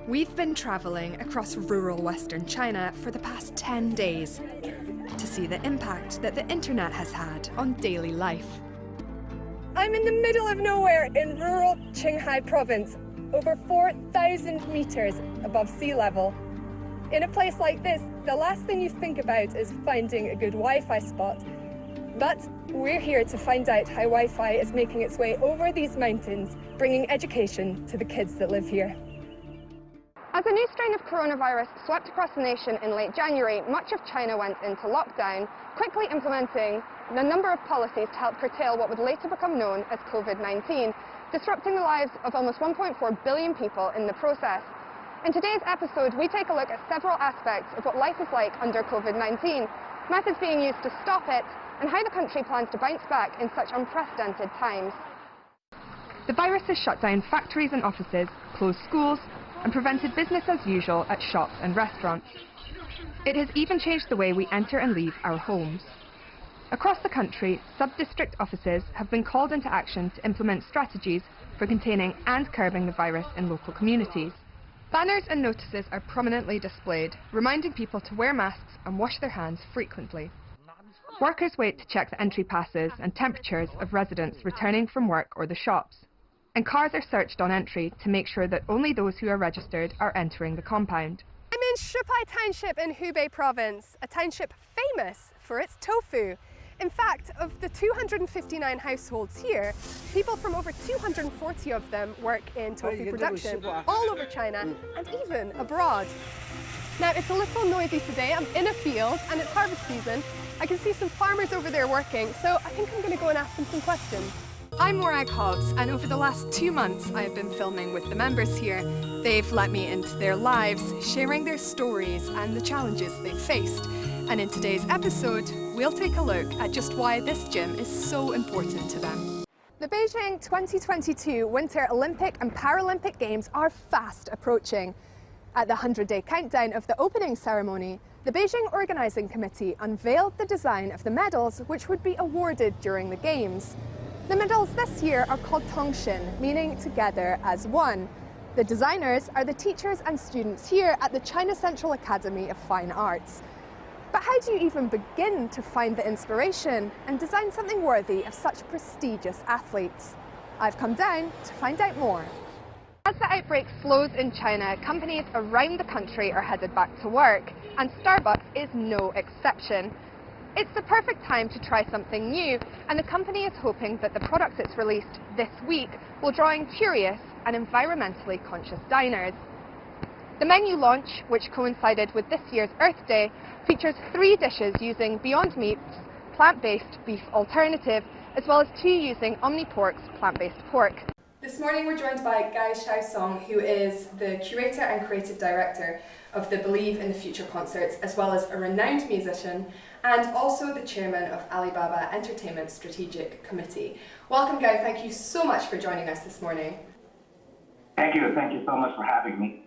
We've been travelling across rural Western China for the past 10 days to see the impact that the internet has had on daily life. I'm in the middle of nowhere in rural Qinghai province, over 4,000 metres above sea level. In a place like this, the last thing you think about is finding a good Wi-Fi spot. But we're here to find out how Wi-Fi is making its way over these mountains, bringing education to the kids that live here. As a new strain of coronavirus swept across the nation in late January, much of China went into lockdown, quickly implementing a number of policies to help curtail what would later become known as COVID-19, disrupting the lives of almost 1.4 billion people in the process. In today's episode, we take a look at several aspects of what life is like under COVID-19, methods being used to stop it, and how the country plans to bounce back in such unprecedented times. The virus has shut down factories and offices, closed schools, and prevented business as usual at shops and restaurants. It has even changed the way we enter and leave our homes. Across the country, sub-district offices have been called into action to implement strategies for containing and curbing the virus in local communities. Banners and notices are prominently displayed, reminding people to wear masks and wash their hands frequently. Workers wait to check the entry passes and temperatures of residents returning from work or the shops. And cars are searched on entry to make sure that only those who are registered are entering the compound. I'm in Shipai Township in Hubei province, a township famous for its tofu. In fact, of the 259 households here, people from over 240 of them work in tofu production all over China and even abroad. Now, it's a little noisy today. I'm in a field and it's harvest season. I can see some farmers over there working, so I think I'm going to go and ask them some questions. I'm Morag Hobbs, and over the last 2 months I have been filming with the members here. They've let me into their lives, sharing their stories and the challenges they've faced. And in today's episode, we'll take a look at just why this gym is so important to them. The Beijing 2022 Winter Olympic and Paralympic Games are fast approaching. At the 100-day countdown of the opening ceremony, the Beijing Organising Committee unveiled the design of the medals which would be awarded during the Games. The medals this year are called Tongshin, meaning together as one. The designers are the teachers and students here at the China Central Academy of Fine Arts. But how do you even begin to find the inspiration and design something worthy of such prestigious athletes? I've come down to find out more. As the outbreak slows in China, companies around the country are headed back to work, and Starbucks is no exception. It's the perfect time to try something new, and the company is hoping that the products it's released this week will draw in curious and environmentally conscious diners. The menu launch, which coincided with this year's Earth Day, features 3 dishes using Beyond Meat's plant-based beef alternative, as well as 2 using Omnipork's plant-based pork. This morning we're joined by Guy Xiaosong, who is the curator and creative director of the Believe in the Future concerts, as well as a renowned musician, and also the chairman of Alibaba Entertainment Strategic Committee. Welcome, Guy. Thank you so much for joining us this morning. Thank you so much for having me.